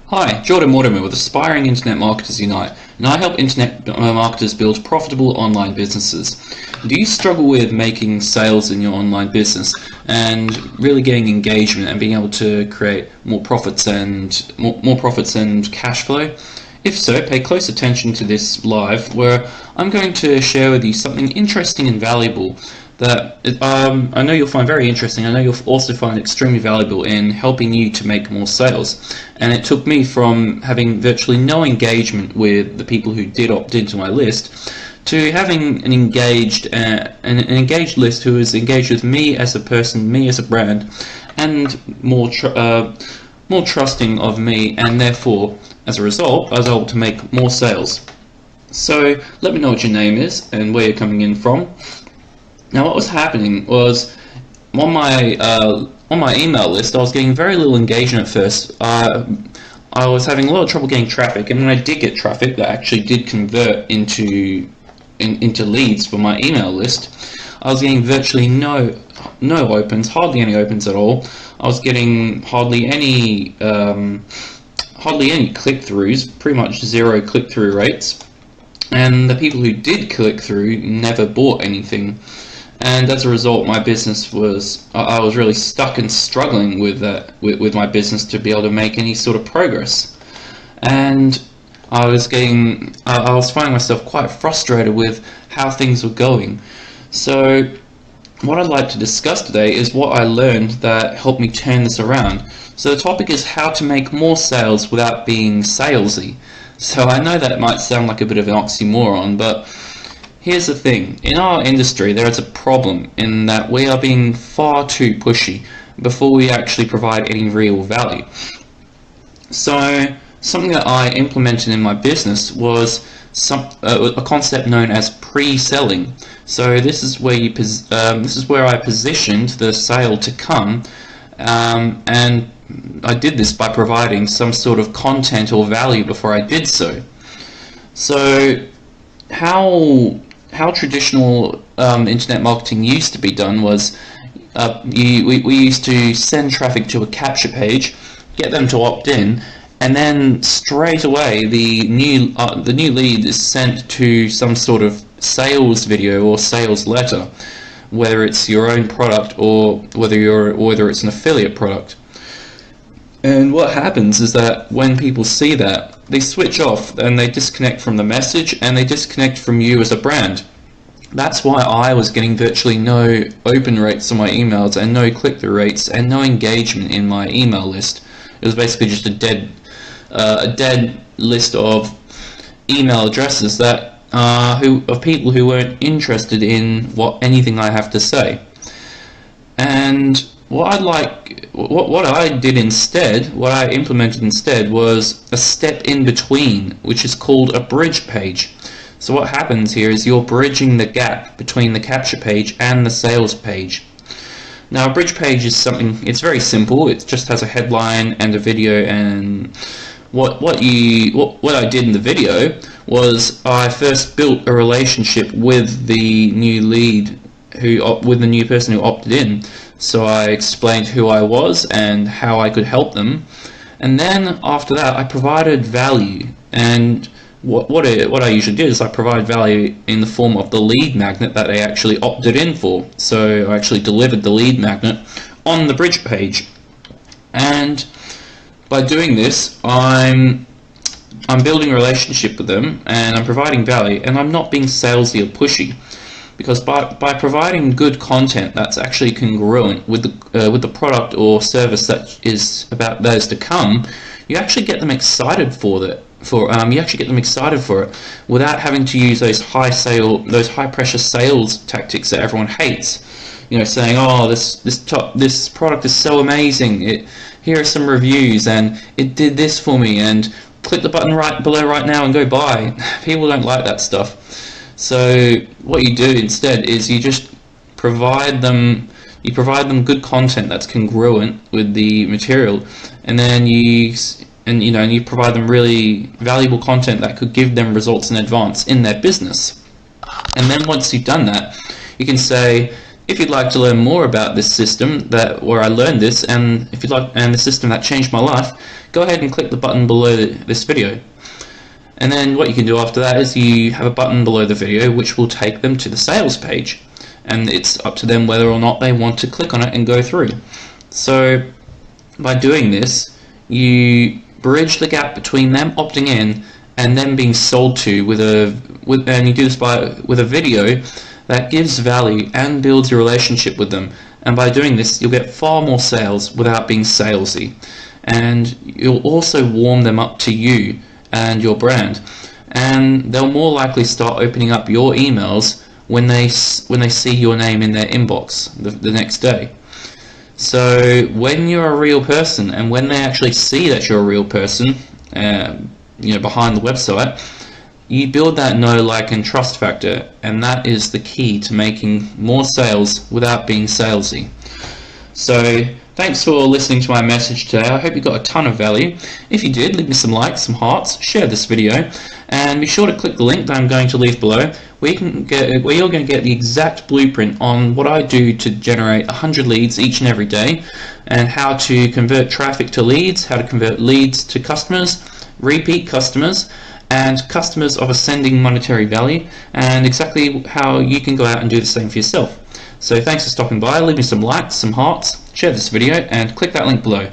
Hi, Jordan Mortimer with Aspiring Internet Marketers Unite, and I help internet marketers build profitable online businesses. Do you struggle with making sales in your online business and really getting engagement and being able to create more profits and cash flow? If so, pay close attention to this live where I'm going to share with you something interesting and valuable that I know you'll find very interesting. I know you'll also find extremely valuable in helping you to make more sales. And it took me from having virtually no engagement with the people who did opt into my list to having an engaged list who is engaged with me as a person, me as a brand, and more trusting of me, and therefore, as a result, I was able to make more sales. So let me know what your name is and where you're coming in from. Now, what was happening was on my email list, I was getting very little engagement at first. I was having a lot of trouble getting traffic, and when I did get traffic that actually did convert into leads for my email list, I was getting virtually no opens, hardly any opens at all. I was getting hardly any click-throughs, pretty much zero click-through rates, and the people who did click through never bought anything. And as a result, my business I was really stuck and struggling with my business to be able to make any sort of progress. And I was finding myself quite frustrated with how things were going. So what I'd like to discuss today is what I learned that helped me turn this around. So the topic is how to make more sales without being salesy. So I know that might sound like a bit of an oxymoron, but here's the thing. In our industry, there is a problem in that we are being far too pushy before we actually provide any real value. So something that I implemented in my business was a concept known as pre-selling. So this is where I positioned the sale to come, and I did this by providing some sort of content or value before I did so. So how traditional internet marketing used to be done was we used to send traffic to a capture page, get them to opt in, and then straight away the new lead is sent to some sort of sales video or sales letter, whether it's your own product or whether it's an affiliate product. And what happens is that when people see that, they switch off and they disconnect from the message and they disconnect from you as a brand. That's why I was getting virtually no open rates on my emails and no click-through rates and no engagement in my email list. It was basically just a dead list of email addresses that of people who weren't interested in anything I have to say. And what I implemented instead was a step in between, which is called a bridge page. So what happens here is you're bridging the gap between the capture page and the sales page. Now, a bridge page is it's very simple. It just has a headline and a video, and what I did in the video was I first built a relationship with the new lead with the new person who opted in. So I explained who I was and how I could help them, and then after that I provided value. And what I usually did is I provide value in the form of the lead magnet that they actually opted in for. So I actually delivered the lead magnet on the bridge page, and by doing this I'm building a relationship with them and I'm providing value, and I'm not being salesy or pushy. Because by providing good content that's actually congruent with the product or service that is to come, you actually get them excited for it. Without having to use those high pressure sales tactics that everyone hates. You know, saying, "Oh, this product is so amazing. Here are some reviews, and it did this for me, and click the button right below right now and go buy." People don't like that stuff. So what you do instead is you just provide them good content that's congruent with the material, and then you provide them really valuable content that could give them results in advance in their business. And then once you've done that, you can say, if you'd like to learn more about this system where I learned this, and the system that changed my life, go ahead and click the button below this video. And then what you can do after that is you have a button below the video which will take them to the sales page, and it's up to them whether or not they want to click on it and go through. So by doing this, you bridge the gap between them opting in and them being sold to and you do this with a video that gives value and builds a relationship with them. And by doing this, you'll get far more sales without being salesy, and you'll also warm them up to you and your brand, and they'll more likely start opening up your emails when they see your name in their inbox the next day. So when you're a real person, and when they actually see that you're a real person, behind the website, you build that know, like, and trust factor, and that is the key to making more sales without being salesy. So thanks for listening to my message today. I hope you got a ton of value. If you did, leave me some likes, some hearts, share this video, and be sure to click the link that I'm going to leave below, where you're going to get the exact blueprint on what I do to generate 100 leads each and every day, and how to convert traffic to leads, how to convert leads to customers, repeat customers, and customers of ascending monetary value, and exactly how you can go out and do the same for yourself. So thanks for stopping by. Leave me some likes, some hearts, share this video, and click that link below.